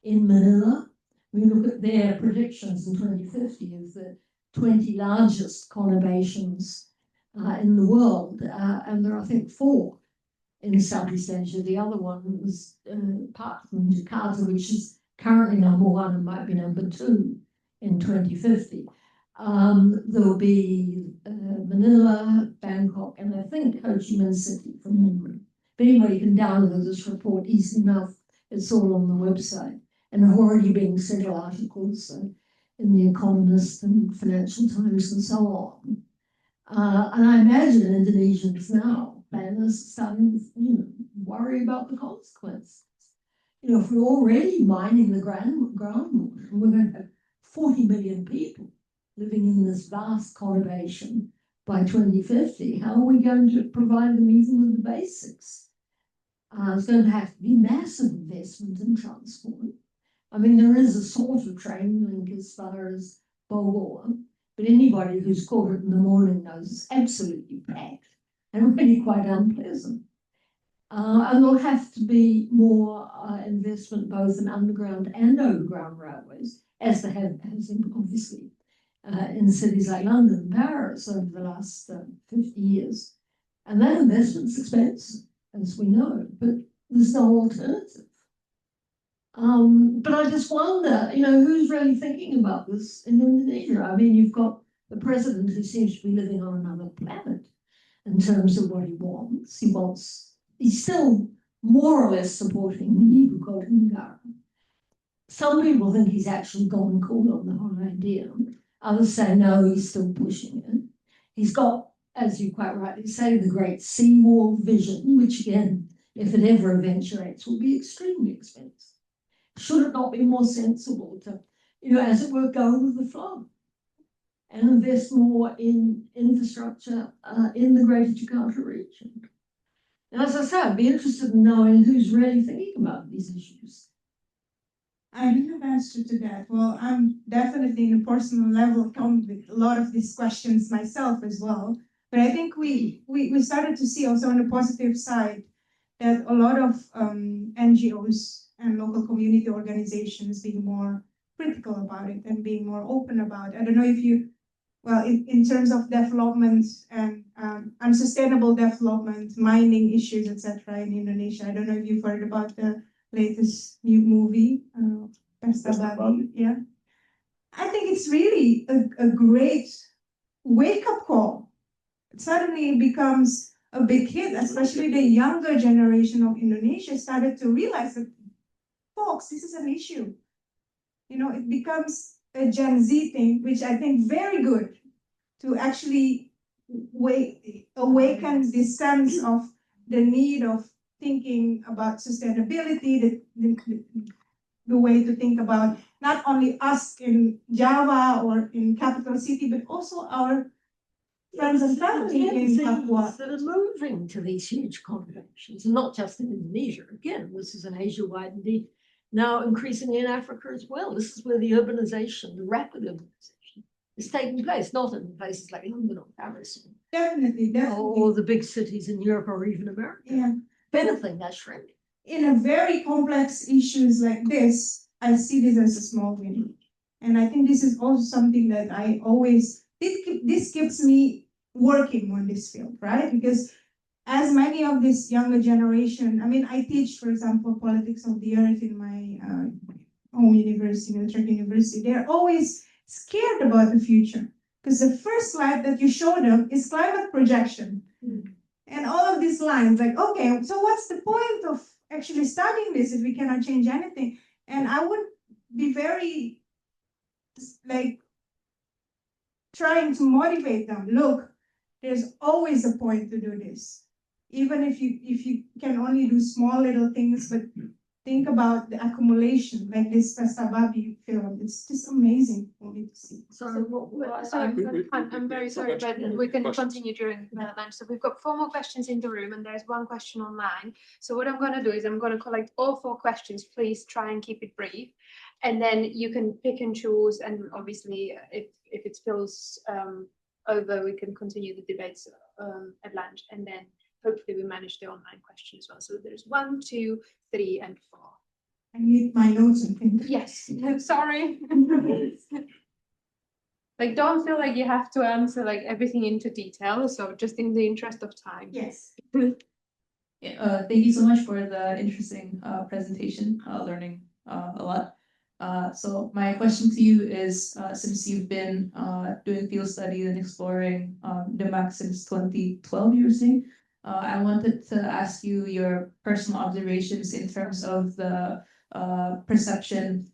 in Manila. We look at their predictions in 2050 of the 20 largest conurbations in the world, and there are, I think, 4 in Southeast Asia. The other one was apart from Jakarta, which is currently #1 and might be #2 in 2050. There will be Manila, Bangkok, and I think Ho Chi Minh City from memory. But anyway, you can download this report easy enough. It's all on the website, and have already been several articles in The Economist and Financial Times and so on. And I imagine Indonesians now, planners, starting to worry about the consequences. If we're already mining the groundwater, and we're going to have 40 million people living in this vast conurbation by 2050, how are we going to provide them even with the basics? It's going to have to be massive investment in transport. I mean, there is a sort of train link as far as Bogor, but anybody who's caught it in the morning knows it's absolutely packed and really quite unpleasant. And there'll have to be more investment both in underground and overground railways, as there has been obviously in cities like London and Paris over the last 50 years. And that investment's expensive, as we know, but there's no alternative. But I just wonder, who's really thinking about this in Indonesia? I mean, you've got the president who seems to be living on another planet in terms of what he wants. He's still more or less supporting the Ibu Kota Negara. Some people think he's actually gone cool on the whole idea. Others say no, he's still pushing it. He's got, as you quite rightly say, the great seawall vision, which again, if it ever eventuates, will be extremely expensive. Should it not be more sensible to, as it were, go with the flow and invest more in infrastructure in the Greater Jakarta region? And as I say, I'd be interested in knowing who's really thinking about these issues. I don't have answer to that. Well, I'm definitely in a personal level come with a lot of these questions myself as well. But I think we started to see also on the positive side that a lot of NGOs and local community organizations being more critical about it and being more open about it. I don't know if you, well, in terms of development and unsustainable development, mining issues, etc. in Indonesia. I don't know if you've heard about the latest new movie, Pesta Babi. Yeah, I think it's really a great wake-up call. It suddenly becomes a big hit, especially the younger generation of Indonesia started to realize that, folks, this is an issue. It becomes a Gen Z thing, which I think very good to actually awaken this sense of the need of thinking about sustainability, the way to think about not only us in Java or in capital city, but also our friends and family in Papua. That are moving to these huge conurbations, not just in Indonesia. Again, this is an Asia-wide, indeed, now increasingly in Africa as well. This is where the urbanization, the rapid urbanization, is taking place, not in places like London or Paris. Definitely. Or the big cities in Europe or even America. Yeah. If anything, that's shrinking. In a very complex issues like this, I see this as a small win. And I think this is also something that I always, this keeps me working on this field, right? Because as many of this younger generation, I mean, I teach, for example, politics of the earth in my home university, Utrecht University. They're always scared about the future because the first slide that you show them is climate projection. And all of these lines, like, okay, so what's the point of actually studying this if we cannot change anything? And I would be very, like, trying to motivate them. Look, there's always a point to do this. Even if you can only do small little things, but think about the accumulation, like this Pesta Babi film. It's just amazing for me to see. Sorry, I'm very sorry, but we can continue during lunch. So we've got 4 more questions in the room and there's 1 question online. So what I'm going to do is I'm going to collect all 4 questions. Please try and keep it brief. And then you can pick and choose, and obviously if it spills over, we can continue the debates at lunch, and then hopefully we manage the online question as well. So there's 1, 2, 3, and 4. I need my notes and things. Yes, no, sorry. Like, don't feel like you have to answer like everything into detail. So just in the interest of time. Yes. Thank you so much for the interesting presentation, learning a lot. So my question to you is, since you've been doing field studies and exploring Demak since 2012, you were saying, I wanted to ask you your personal observations in terms of the perception,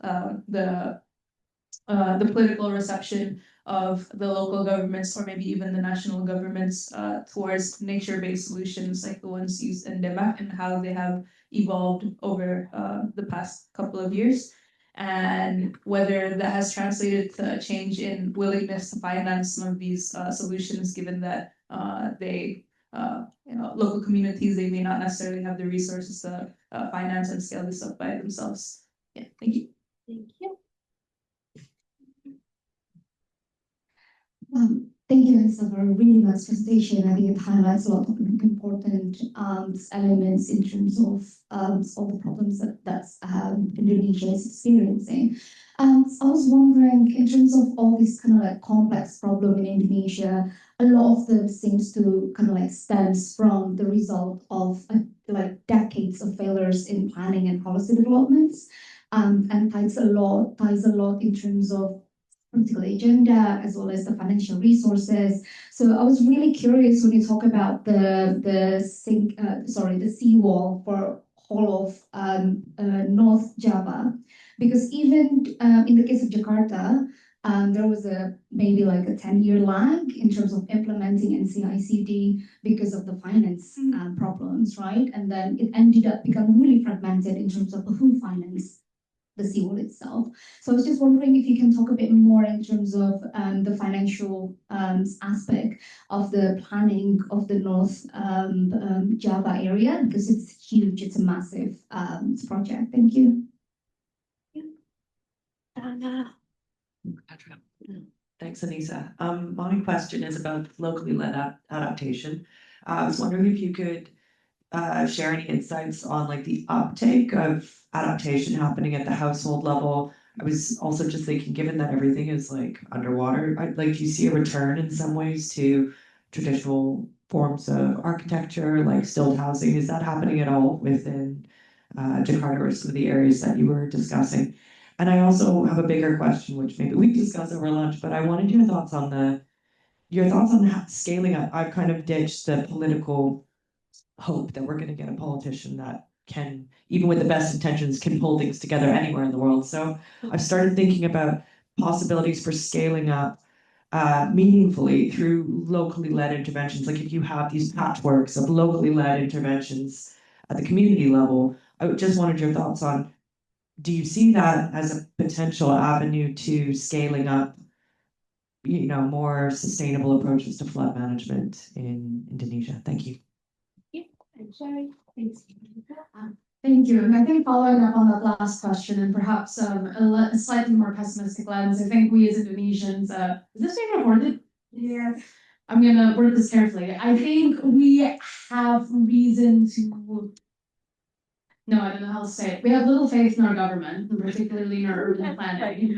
the political reception of the local governments, or maybe even the national governments, towards nature-based solutions like the ones used in Demak, and how they have evolved over the past couple of years, and whether that has translated to a change in willingness to finance some of these solutions, given that local communities, they may not necessarily have the resources to finance and scale this up by themselves. Yeah, thank you. Thank you. Thank you, Annisa, for a really nice presentation. I think it highlights a lot of important elements in terms of all the problems that Indonesia is experiencing. I was wondering, in terms of all this kind of like complex problem in Indonesia, a lot of them seems to kind of like stems from the result of like decades of failures in planning and policy developments, and ties a lot in terms of political agenda as well as the financial resources. So I was really curious when you talk about the seawall for whole of North Java, because even in the case of Jakarta, there was maybe like a 10-year lag in terms of implementing NCICD because of the finance problems, right? And then it ended up becoming really fragmented in terms of who financed the seawall itself. So I was just wondering if you can talk a bit more in terms of the financial aspect of the planning of the North Java area, because it's huge, it's a massive project. Thank you. Anna. Thanks, Annisa. My question is about locally led adaptation. I was wondering if you could share any insights on like the uptake of adaptation happening at the household level. I was also just thinking, given that everything is like underwater, do you see a return in some ways to traditional forms of architecture, like stilt housing? Is that happening at all within Jakarta or some of the areas that you were discussing? And I also have a bigger question, which maybe we discuss over lunch, but I wanted your thoughts on scaling up. I've kind of ditched the political hope that we're going to get a politician that can, even with the best intentions, can pull things together anywhere in the world. So I've started thinking about possibilities for scaling up meaningfully through locally led interventions. Like if you have these patchworks of locally led interventions at the community level, I just wanted your thoughts on, do you see that as a potential avenue to scaling up, more sustainable approaches to flood management in Indonesia? Thank you. And Sherry, thanks. Thank you. And I think following up on that last question, and perhaps a slightly more pessimistic lens, I think we as Indonesians, is this being recorded? Yes. I'm gonna word this carefully. I think we have reason to, no, I don't know how to say it. We have little faith in our government, and particularly in our urban planning.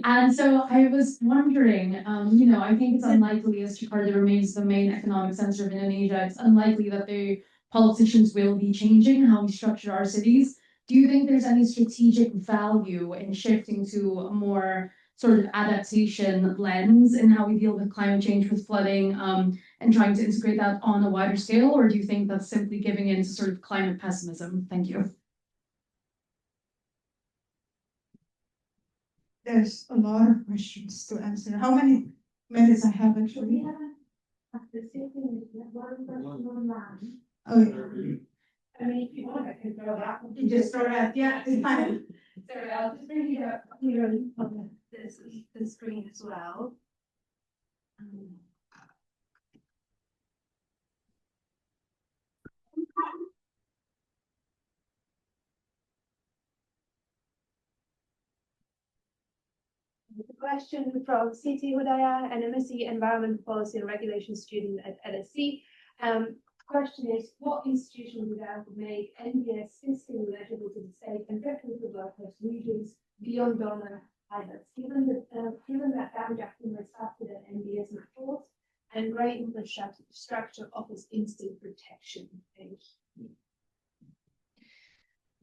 And so I was wondering, I think it's unlikely, as Jakarta remains the main economic center of Indonesia, it's unlikely that the politicians will be changing how we structure our cities. Do you think there's any strategic value in shifting to a more sort of adaptation lens in how we deal with climate change, with flooding, and trying to integrate that on a wider scale? Or do you think that's simply giving in to sort of climate pessimism? Thank you. There's a lot of questions to answer. How many minutes I have actually? Oh, I mean, if you want, I can throw that. You just throw that, yeah, it's fine. Sorry, I'll just bring it up here on the screen as well. question from Siti Hudaya, an MSc Environmental Policy and Regulation student at LSE. Question is, what institution would make NBS fiscally eligible to the state and technical workers regions beyond donor pilots? Given that damage accumulates faster than NBS matures and great infrastructure offers instant protection. Thank you.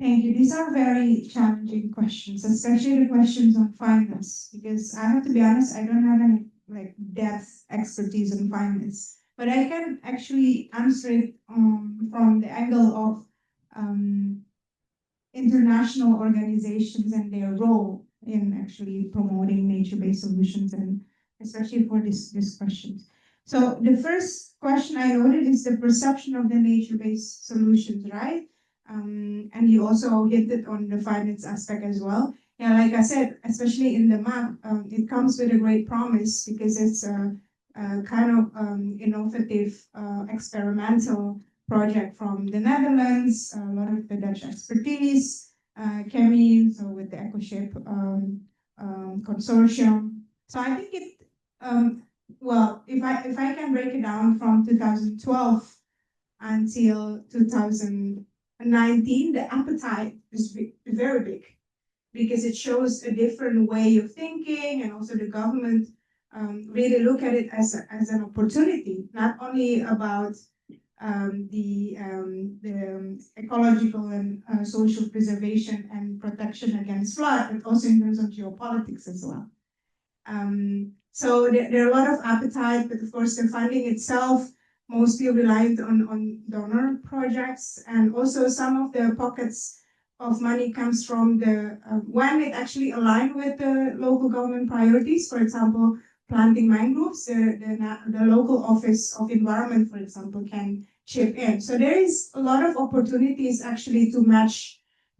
Thank you. These are very challenging questions, especially the questions on finance, because I have to be honest, I don't have any like depth expertise in finance, but I can actually answer it from the angle of international organizations and their role in actually promoting nature-based solutions, and especially for these questions. So the first question I noted is the perception of the nature-based solutions, right? And you also hinted on the finance aspect as well. Yeah, like I said, especially in the map, it comes with a great promise because it's a kind of innovative experimental project from the Netherlands. A lot of the Dutch expertise came in, so with the EcoShape consortium. So I think it, well, if I can break it down from 2012 until 2019, the appetite is very big because it shows a different way of thinking, and also the government really look at it as an opportunity, not only about the ecological and social preservation and protection against flood, but also in terms of geopolitics as well. So there are a lot of appetite, but of course the funding itself mostly reliant on donor projects, and also some of the pockets of money comes from the when it actually aligned with the local government priorities. For example, planting mangroves, the local office of environment, for example, can chip in. So there is a lot of opportunities actually to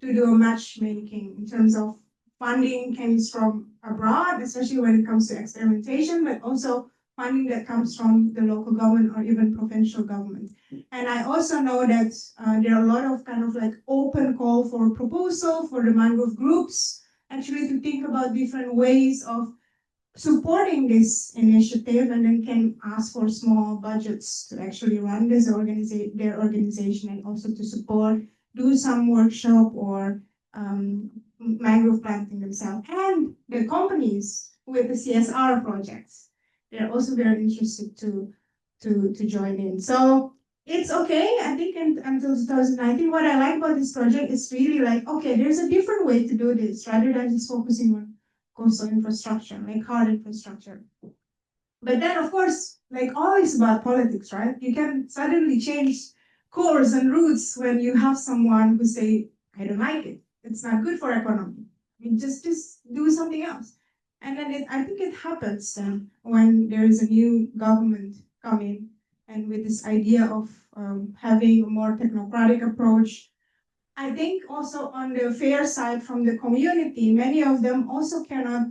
do a matchmaking in terms of funding comes from abroad, especially when it comes to experimentation, but also funding that comes from the local government or even provincial government. And I also know that there are a lot of kind of like open call for proposal for the mangrove groups, actually to think about different ways of supporting this initiative, and then can ask for small budgets to actually run this their organization, and also to support, do some workshop or mangrove planting themselves. And the companies with the CSR projects, they're also very interested to join in. So it's okay, I think, until 2019. What I like about this project is really like, okay, there's a different way to do this rather than just focusing on coastal infrastructure, like hard infrastructure. But then, of course, like always about politics, right? You can suddenly change course and routes when you have someone who say, I don't like it. It's not good for economy. I mean, just do something else. And then I think it happens then when there is a new government coming, and with this idea of having a more technocratic approach. I think also on the fair side from the community, many of them also cannot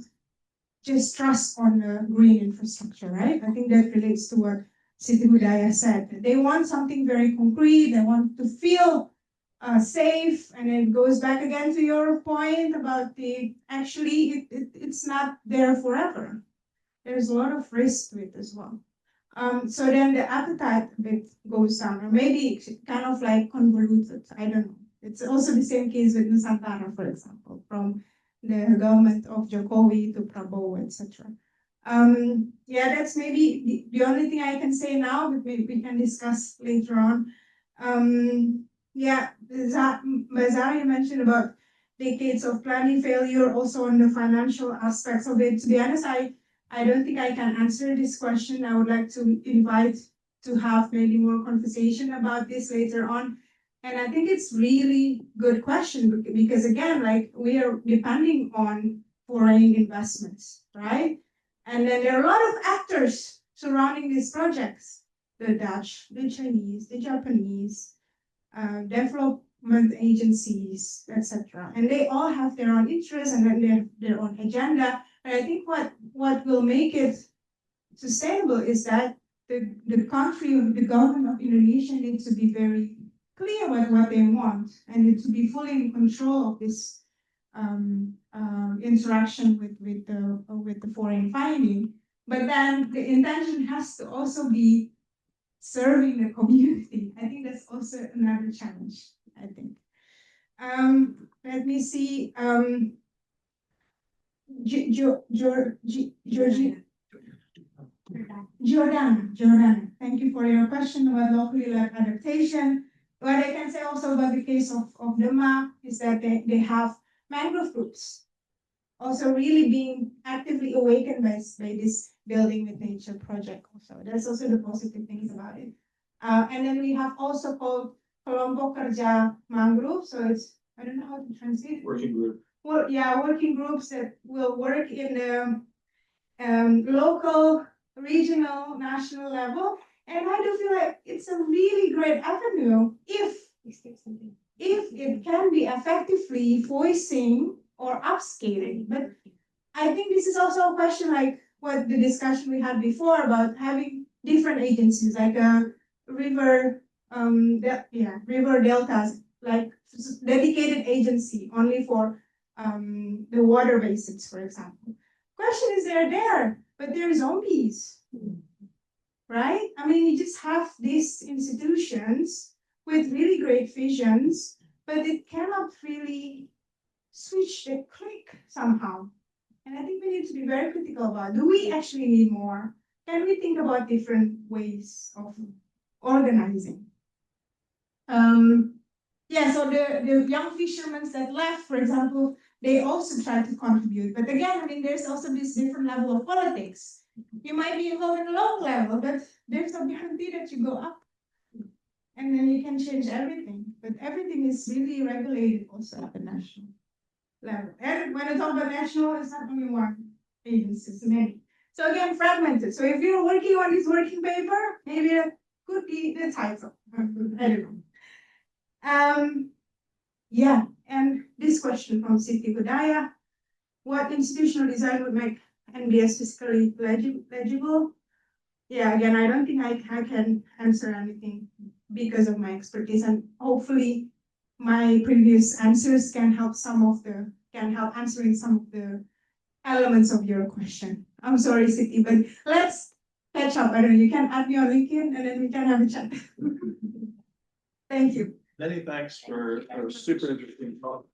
just trust on the green infrastructure, right? I think that relates to what Siti Hudaya said. They want something very concrete, they want to feel safe, and it goes back again to your point about it's not there forever. There's a lot of risk to it as well. So then the appetite a bit goes down, or maybe kind of like convoluted, I don't know. It's also the same case with Nusantara, for example, from the government of Jokowi to Prabowo, etc. Yeah, that's maybe the only thing I can say now, but maybe we can discuss later on. Yeah, Zari mentioned about decades of planning failure, also on the financial aspects of it. To be honest, I don't think I can answer this question. I would like to invite to have maybe more conversation about this later on. And I think it's really good question because again, like we are depending on foreign investments, right? And then there are a lot of actors surrounding these projects: the Dutch, the Chinese, the Japanese, development agencies, etc. And they all have their own interests and then their own agenda. But I think what will make it sustainable is that the country, the government of Indonesia needs to be very clear with what they want, and to be fully in control of this interaction with the foreign finding. But then the intention has to also be serving the community. I think that's also another challenge, I think. Let me see. Giordana, thank you for your question about locally led adaptation. What I can say also about the case of Demak is that they have mangrove groups also really being actively awakened by this building with nature project also. That's also the positive things about it. And then we have also called Kelompok Kerja Mangrove. So it's, I don't know how to translate it. Working group. Well, yeah, working groups that will work in the local, regional, national level. And I do feel like it's a really great avenue if it can be effectively voicing or upscaling. But I think this is also a question like what the discussion we had before about having different agencies, like a river deltas, like dedicated agency only for the water basins, for example. Question is they're there, but they're zombies, right? I mean, you just have these institutions with really great visions, but it cannot really switch the click somehow. And I think we need to be very critical about, do we actually need more? Can we think about different ways of organizing? Yeah, so the young fishermen that left, for example, they also try to contribute. But again, I mean, there's also this different level of politics. You might be involved in a local level, but there's no guarantee that you go up. And then you can change everything. But everything is really regulated also at the national level. And when I talk about national, it's not only one agency, it's many. So again, fragmented. So if you're working on this working paper, maybe that could be the title. I don't know. Yeah, and this question from Siti Budaya, what institutional design would make NBS fiscally legible? Yeah, again, I don't think I can answer anything because of my expertise, and hopefully my previous answers can help answering some of the elements of your question. I'm sorry, Siti, but let's catch up. I don't know, you can add me on LinkedIn and then we can have a chat. Thank you. Many thanks for a super interesting talk.